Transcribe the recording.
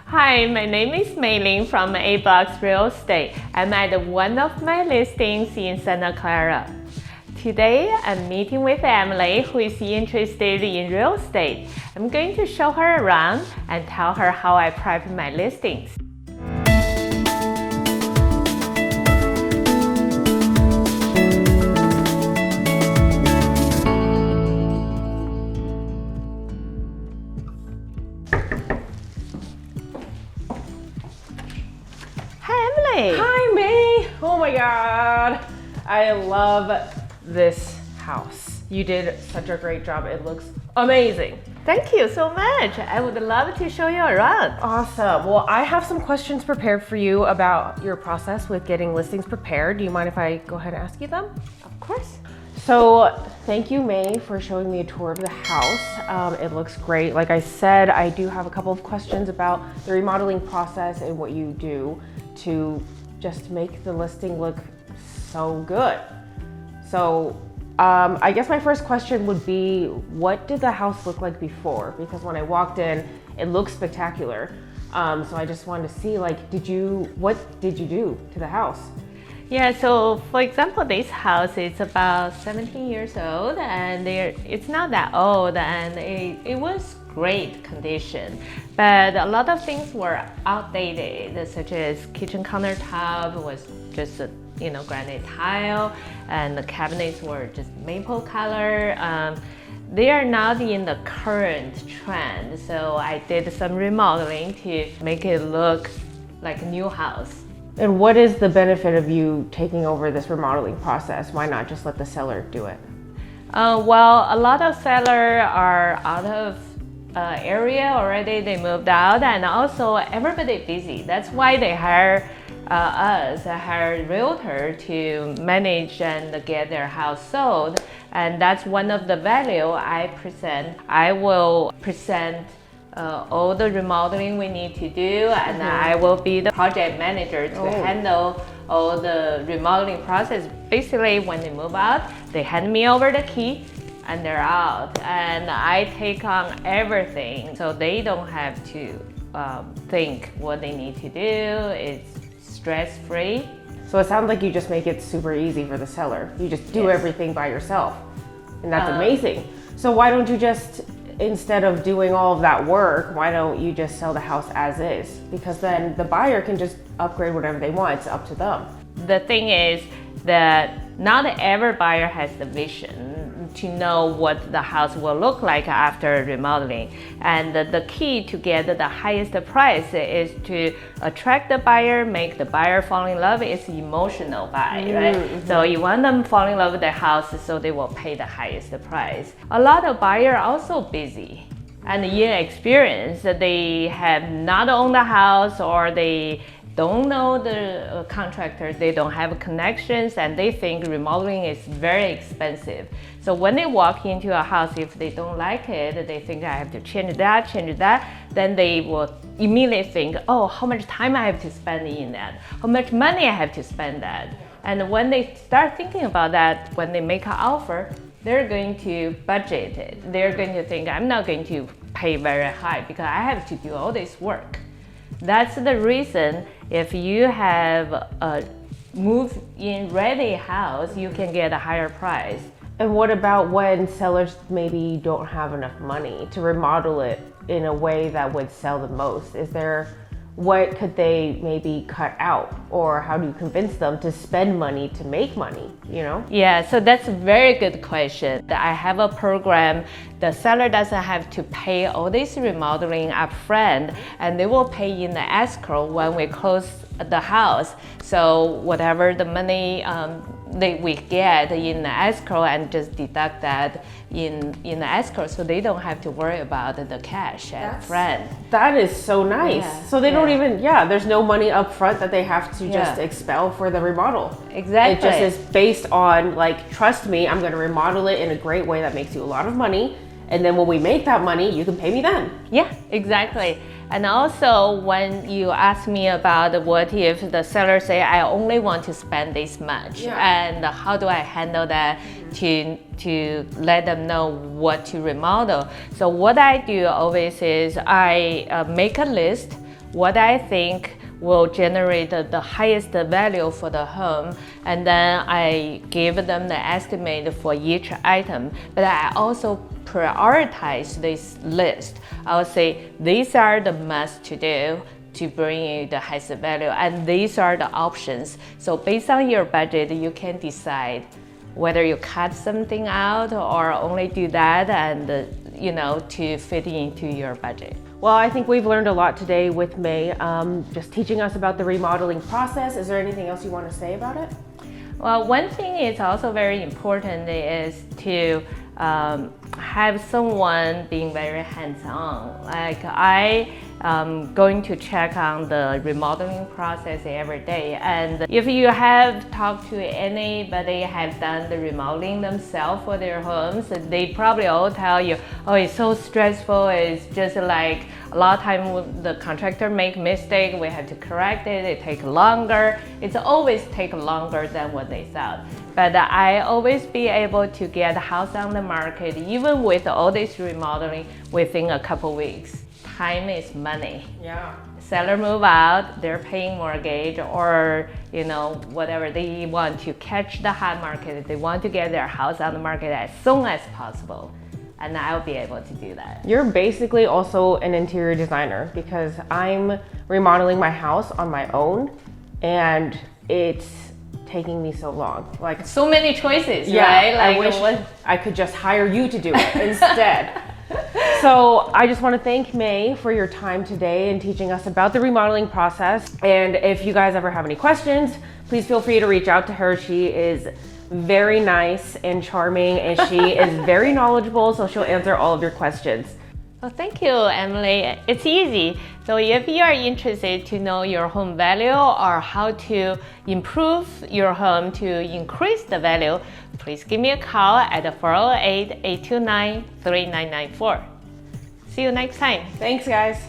Hi, my name is Mei from A Blocks Real Estate. I'm at one of my listings in Santa Clara. Today, I'm meeting with Emily, who is interested in real estate. I'm going to show her around and tell her how I prep my listings. Hi, Emily. Hi, May. Oh my God. I love this house. You did such a great job. It looks amazing. Thank you so much. I would love to show you around. Awesome. Well, I have some questions prepared for you about your process with getting listings prepared. Do you mind if I go ahead and ask you them? Of course. So thank you, May, for showing me a tour of the house. It looks great. Like I said, I do have a couple of questions about the remodeling process and what you do to just make the listing look so good. So I guess my first question would be, what did the house look like before? Because when I walked in, it looked spectacular. So I just wanted to see, like, what did you do to the house? Yeah, so for example, this house is about 17 years old and it's not that old, and it was great condition, but a lot of things were outdated, such as kitchen countertop was just granite tile, and the cabinets were just maple color. They are not in the current trend, so I did some remodeling to make it look like a new house. And what is the benefit of you taking over this remodeling process? Why not just let the seller do it? Well, a lot of sellers are out of area already. They moved out, and also everybody busy. That's why they hire us, hire a realtor to manage and get their house sold. And that's one of the value I present. I will present all the remodeling we need to do, and I will be the project manager to handle all the remodeling process. Basically, when they move out, they hand me over the key and they're out, and I take on everything, so they don't have to think what they need to do. It's stress-free. So it sounds like you just make it super easy for the seller. You just do everything by yourself, and that's amazing. So why don't you just, instead of doing all of that work, why don't you just sell the house as is? Because then the buyer can just upgrade whatever they want. It's up to them. The thing is that not every buyer has the vision to know what the house will look like after remodeling. And the key to get the highest price is to attract the buyer, make the buyer fall in love. It's emotional buy, right? So you want them fall in love with the house, so they will pay the highest price. A lot of buyers are also busy, and in experience, they have not owned the house, or they don't know the contractor, they don't have connections, and they think remodeling is very expensive. So when they walk into a house, if they don't like it, they think I have to change that, then they will immediately think, oh, how much time I have to spend in that, how much money I have to spend that. And when they start thinking about that, when they make an offer, they're going to budget it. They're going to think, I'm not going to pay very high because I have to do all this work. That's the reason if you have a move-in ready house, you can get a higher price. And what about when sellers maybe don't have enough money to remodel it in a way that would sell the most? What could they maybe cut out, or how do you convince them to spend money to make money, Yeah, so that's a very good question. I have a program. The seller doesn't have to pay all this remodeling up front, and they will pay in the escrow when we close the house. So whatever the money we get in the escrow, and just deduct that in the escrow, so they don't have to worry about the cash up front. That is so nice. Yeah. So they don't even, there's no money up front that they have to just expel for the remodel. Exactly. It just is based on, like, trust me, I'm going to remodel it in a great way that makes you a lot of money. And then when we make that money, you can pay me then. Yeah, exactly. And also, when you ask me about what if the seller say, I only want to spend this much, and how do I handle that to let them know what to remodel. So what I do always is I make a list what I think will generate the highest value for the home, and then I give them the estimate for each item. But I also prioritize this list. I would say these are the must to do to bring you the highest value, and these are the options. So based on your budget, you can decide whether you cut something out or only do that and to fit into your budget. Well, I think we've learned a lot today with May, just teaching us about the remodeling process. Is there anything else you want to say about it? Well, one thing is also very important is to have someone being very hands-on. Like I going to check on the remodeling process every day, and if you have talked to anybody have done the remodeling themselves for their homes, they probably all tell you, oh, it's so stressful, it's just like a lot of time the contractor make mistake, we have to correct it, it take longer. It's always take longer than what they thought. But I always be able to get a house on the market, even with all this remodeling, within a couple weeks. Time is money. Yeah. Seller move out, they're paying mortgage, or whatever, they want to catch the hot market, they want to get their house on the market as soon as possible. And I'll be able to do that. You're basically also an interior designer, because I'm remodeling my house on my own and it's taking me so long. Like so many choices, yeah, right? Like I wish I could just hire you to do it instead. So I just want to thank May for your time today and teaching us about the remodeling process. And if you guys ever have any questions, please feel free to reach out to her. She is very nice and charming, and she is very knowledgeable, so she'll answer all of your questions. Well, thank you, Emily. It's easy. So if you are interested to know your home value or how to improve your home to increase the value, please give me a call at 408-829-3994. See you next time. Thanks, guys.